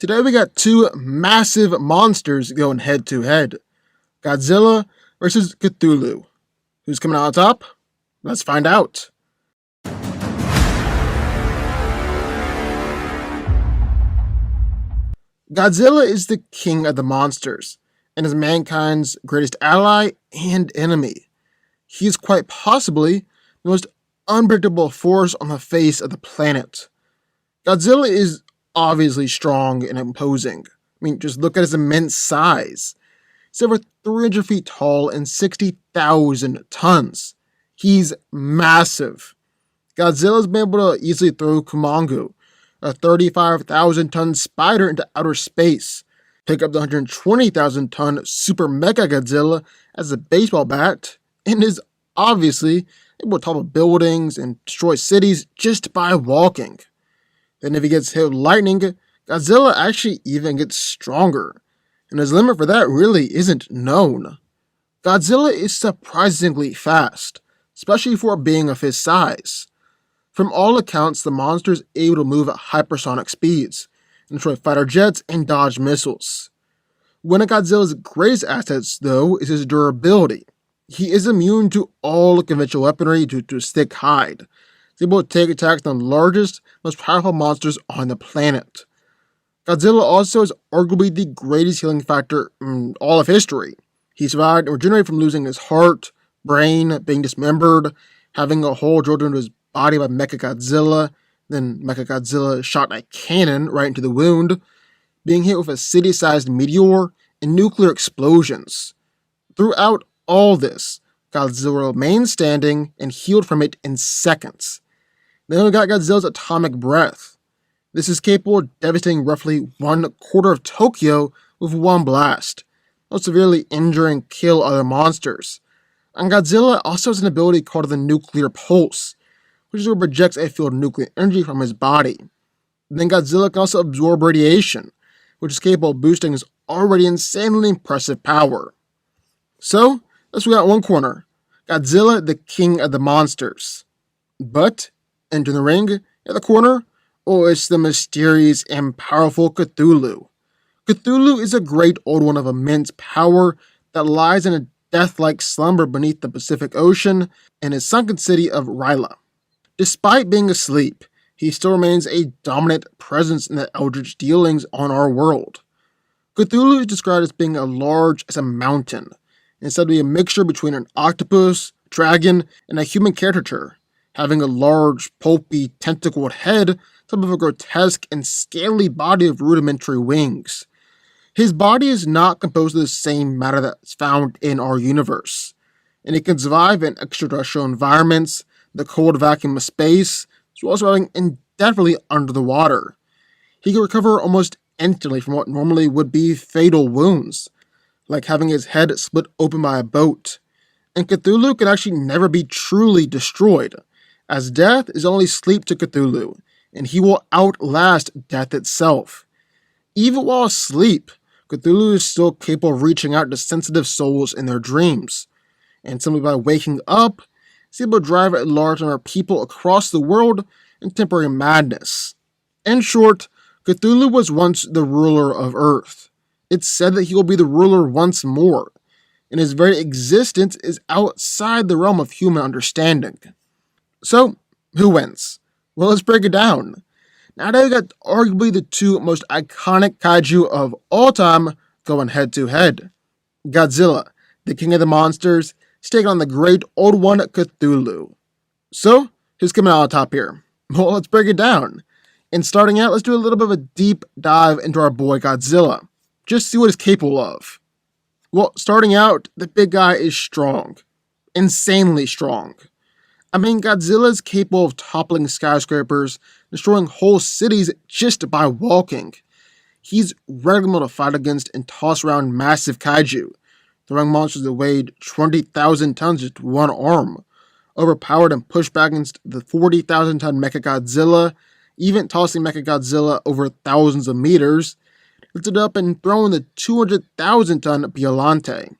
Today we got two massive monsters going head to head. Godzilla versus Cthulhu. Who's coming out on top? Let's find out. Godzilla is the king of the monsters, and is mankind's greatest ally and enemy. He is quite possibly the most unpredictable force on the face of the planet. Godzilla is obviously strong and imposing. Just look at his immense size. He's over 300 feet tall and 60,000 tons. He's massive. Godzilla's been able to easily throw Kumongu, a 35,000-ton spider, into outer space, pick up the 120,000-ton Super Mega Godzilla as a baseball bat, and is obviously able to topple buildings and destroy cities just by walking. Then if he gets hit with lightning, Godzilla actually even gets stronger, and his limit for that really isn't known. Godzilla is surprisingly fast, especially for a being of his size. From all accounts, the monster is able to move at hypersonic speeds, and destroy fighter jets and dodge missiles. One of Godzilla's greatest assets, though, is his durability. He is immune to all conventional weaponry due to his thick hide. He's able to take attacks on the largest, most powerful monsters on the planet. Godzilla also is arguably the greatest healing factor in all of history. He survived and regenerated from losing his heart, brain, being dismembered, having a hole drilled into his body by Mechagodzilla, then Mechagodzilla shot a cannon right into the wound, being hit with a city-sized meteor, and nuclear explosions. Throughout all this, Godzilla remained standing and healed from it in seconds. Then we got Godzilla's atomic breath. This is capable of devastating roughly 1/4 of Tokyo with one blast, most severely injure and kill other monsters. And Godzilla also has an ability called the nuclear pulse, which is where it projects a field of nuclear energy from his body. Then Godzilla can also absorb radiation, which is capable of boosting his already insanely impressive power. So, let's we got one corner, Godzilla, the king of the monsters. But, entering the ring, at the corner, it's the mysterious and powerful Cthulhu. Cthulhu is a great old one of immense power that lies in a death-like slumber beneath the Pacific Ocean in his sunken city of Ryla. Despite being asleep, he still remains a dominant presence in the eldritch dealings on our world. Cthulhu is described as being as large as a mountain, and said to be a mixture between an octopus, dragon, and a human caricature, having a large, pulpy, tentacled head, top of a grotesque and scaly body of rudimentary wings. His body is not composed of the same matter that's found in our universe, and it can survive in extraterrestrial environments, the cold vacuum of space, as well as surviving indefinitely under the water. He can recover almost instantly from what normally would be fatal wounds, like having his head split open by a boat. And Cthulhu can actually never be truly destroyed, as death is only sleep to Cthulhu, and he will outlast death itself. Even while asleep, Cthulhu is still capable of reaching out to sensitive souls in their dreams, and simply by waking up, he's able to drive a large number of people across the world in temporary madness. In short, Cthulhu was once the ruler of Earth. It's said that he will be the ruler once more, and his very existence is outside the realm of human understanding. So, who wins? Well, let's break it down. Now that we got arguably the two most iconic kaiju of all time going head to head. Godzilla, the king of the monsters, is taking on the Great Old One Cthulhu. So, who's coming out on top here? Well, let's break it down. And starting out, let's do a little bit of a deep dive into our boy Godzilla. Just see what he's capable of. Well, starting out, the big guy is strong. Insanely strong. Godzilla is capable of toppling skyscrapers, destroying whole cities just by walking. He's regularly able to fight against and toss around massive kaiju, throwing monsters that weighed 20,000 tons with one arm, overpowered and pushed back against the 40,000-ton Mechagodzilla, even tossing Mechagodzilla over thousands of meters, lifted up and thrown the 200,000-ton Biollante.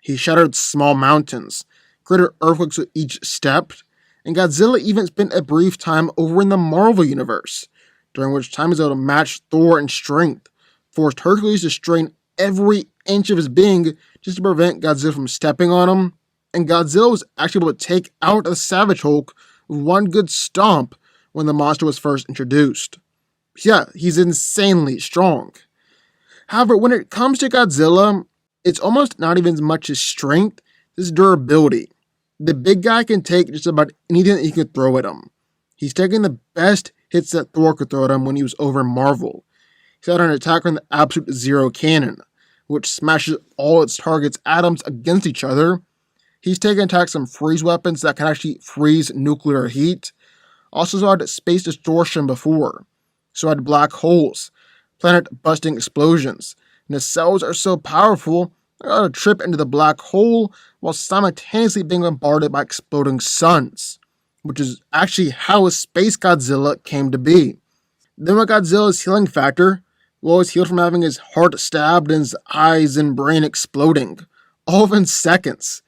He shattered small mountains, created earthquakes with each step, and Godzilla even spent a brief time over in the Marvel Universe, during which time he was able to match Thor in strength, forced Hercules to strain every inch of his being just to prevent Godzilla from stepping on him, and Godzilla was actually able to take out the Savage Hulk with one good stomp when the monster was first introduced. Yeah, he's insanely strong. However, when it comes to Godzilla, it's almost not even as much his strength, his durability. The big guy can take just about anything that you could throw at him. He's taking the best hits that Thor could throw at him when he was over in Marvel. He's had an attack on the Absolute Zero Cannon, which smashes all its targets' atoms against each other. He's taken attacks on freeze weapons that can actually freeze nuclear heat. Also saw space distortion before. So had black holes, planet-busting explosions, and his cells are so powerful they're able to trip into the black hole while simultaneously being bombarded by exploding suns, which is actually how a space Godzilla came to be. Then with Godzilla's healing factor, well, he's healed from having his heart stabbed and his eyes and brain exploding, all within seconds,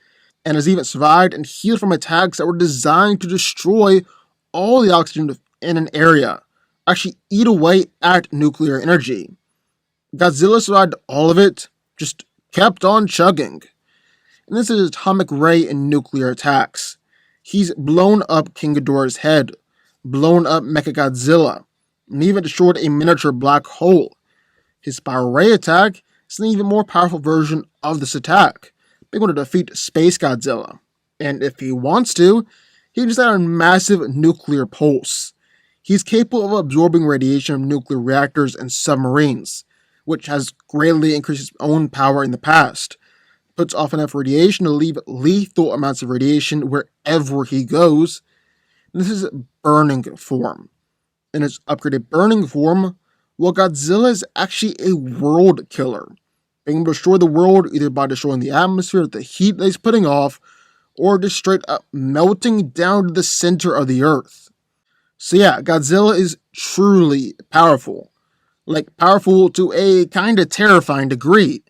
and has even survived and healed from attacks that were designed to destroy all the oxygen in an area, actually eat away at nuclear energy. Godzilla survived all of it, just kept on chugging. And this is atomic ray and nuclear attacks. He's blown up King Ghidorah's head, blown up Mechagodzilla, and even destroyed a miniature black hole. His spiral ray attack is an even more powerful version of this attack, being able to defeat Space Godzilla. And if he wants to, he can just add a massive nuclear pulse. He's capable of absorbing radiation from nuclear reactors and submarines, which has greatly increased his own power in the past. Puts off enough radiation to leave lethal amounts of radiation wherever he goes. And this is burning form. In its upgraded burning form, well, Godzilla is actually a world killer, being able to destroy the world either by destroying the atmosphere with the heat that he's putting off, or just straight up melting down to the center of the earth. So yeah, Godzilla is truly powerful. Like, powerful to a kinda terrifying degree.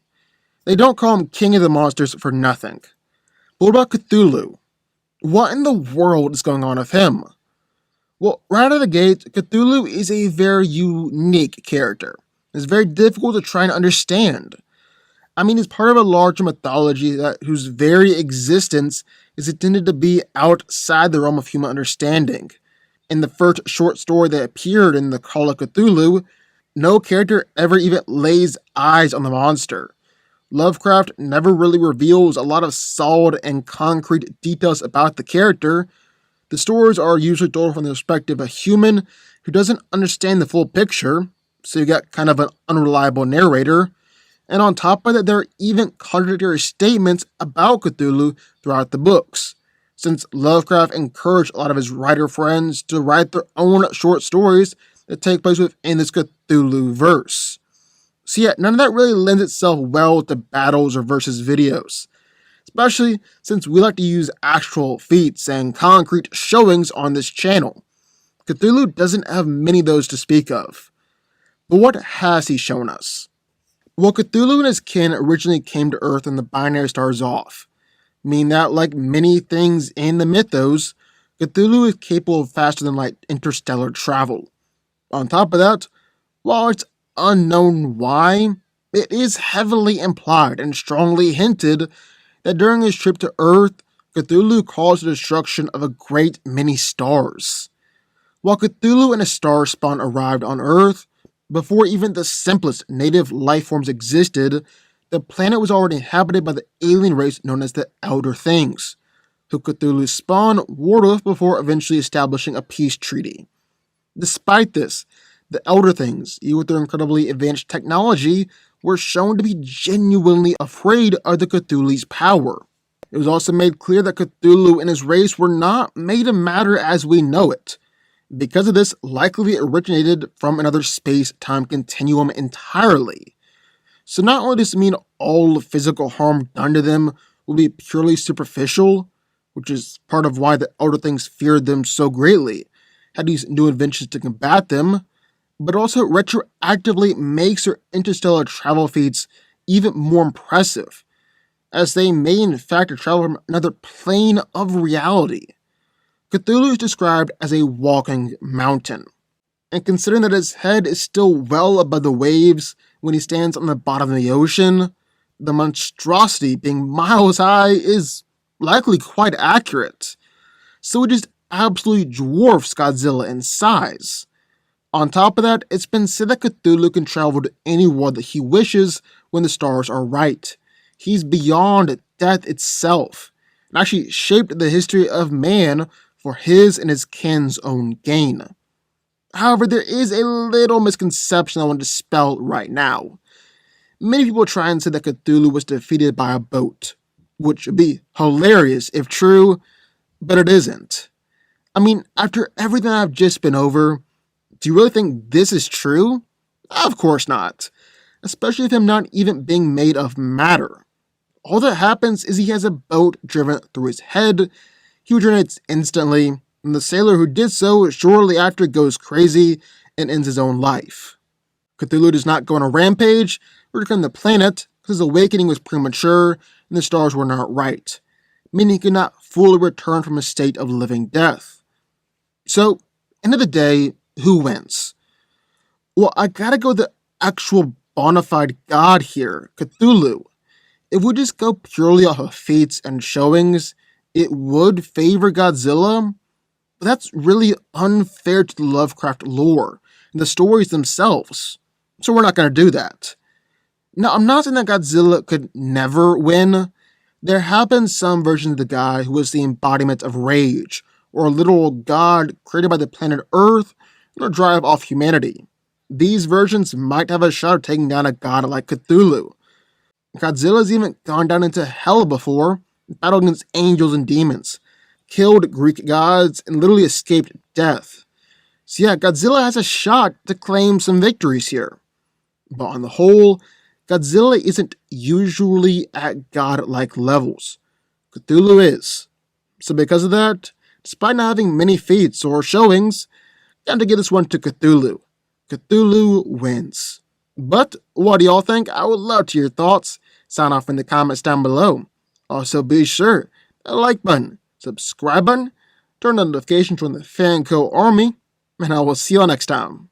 They don't call him King of the Monsters for nothing. But what about Cthulhu? What in the world is going on with him? Well, right out of the gate, Cthulhu is a very unique character. It's very difficult to try and understand. I mean, he's part of a larger mythology whose very existence is intended to be outside the realm of human understanding. In the first short story that appeared in the Call of Cthulhu, no character ever even lays eyes on the monster. Lovecraft never really reveals a lot of solid and concrete details about the character. The stories are usually told from the perspective of a human who doesn't understand the full picture, so you get kind of an unreliable narrator. And on top of that, there are even contradictory statements about Cthulhu throughout the books, since Lovecraft encouraged a lot of his writer friends to write their own short stories that take place within this Cthulhu verse. So yeah, none of that really lends itself well to battles or versus videos, especially since we like to use actual feats and concrete showings on this channel. Cthulhu doesn't have many of those to speak of. But what has he shown us? Well, Cthulhu and his kin originally came to Earth in the binary star Zoth, meaning that, like many things in the mythos, Cthulhu is capable of faster than light interstellar travel. On top of that, while it's unknown why, it is heavily implied and strongly hinted that during his trip to Earth, Cthulhu caused the destruction of a great many stars. While Cthulhu and his star spawn arrived on Earth, before even the simplest native life forms existed, the planet was already inhabited by the alien race known as the Elder Things, who Cthulhu's spawn warred with before eventually establishing a peace treaty. Despite this, the Elder Things, even with their incredibly advanced technology, were shown to be genuinely afraid of the Cthulhu's power. It was also made clear that Cthulhu and his race were not made of matter as we know it. Because of this, likely originated from another space-time continuum entirely. So not only does it mean all physical harm done to them will be purely superficial, which is part of why the Elder Things feared them so greatly, had these new inventions to combat them, but also retroactively makes their interstellar travel feats even more impressive, as they may in fact travel from another plane of reality. Cthulhu is described as a walking mountain. And considering that his head is still well above the waves when he stands on the bottom of the ocean, the monstrosity being miles high is likely quite accurate. So it just absolutely dwarfs Godzilla in size. On top of that, it's been said that Cthulhu can travel to any world that he wishes when the stars are right. He's beyond death itself, and actually shaped the history of man for his and his kin's own gain. However, there is a little misconception I want to dispel right now. Many people try and say that Cthulhu was defeated by a boat, which would be hilarious if true, but it isn't. I mean, after everything I've just been over, do you really think this is true? Of course not. Especially with him not even being made of matter. All that happens is he has a boat driven through his head, he regenerates instantly, and the sailor who did so shortly after goes crazy and ends his own life. Cthulhu does not go on a rampage or return the planet because his awakening was premature and the stars were not right, meaning he could not fully return from a state of living death. So, end of the day, who wins? Well, I gotta go with the actual bona fide god here, Cthulhu. If we just go purely off of feats and showings, it would favor Godzilla, but that's really unfair to the Lovecraft lore and the stories themselves, so we're not going to do that. Now, I'm not saying that Godzilla could never win. There have been some versions of the guy who was the embodiment of rage, or a literal god created by the planet Earth in order to drive off humanity. These versions might have a shot at taking down a god like Cthulhu. Godzilla's even gone down into hell before, battled against angels and demons, killed Greek gods, and literally escaped death. So yeah, Godzilla has a shot to claim some victories here. But on the whole, Godzilla isn't usually at god-like levels. Cthulhu is. So because of that, despite not having many feats or showings, got to give this one to Cthulhu. Cthulhu wins. But what do y'all think? I would love to hear your thoughts. Sound off in the comments down below. Also be sure to hit the like button, subscribe button, turn on notifications from the DanCo army, and I will see y'all next time.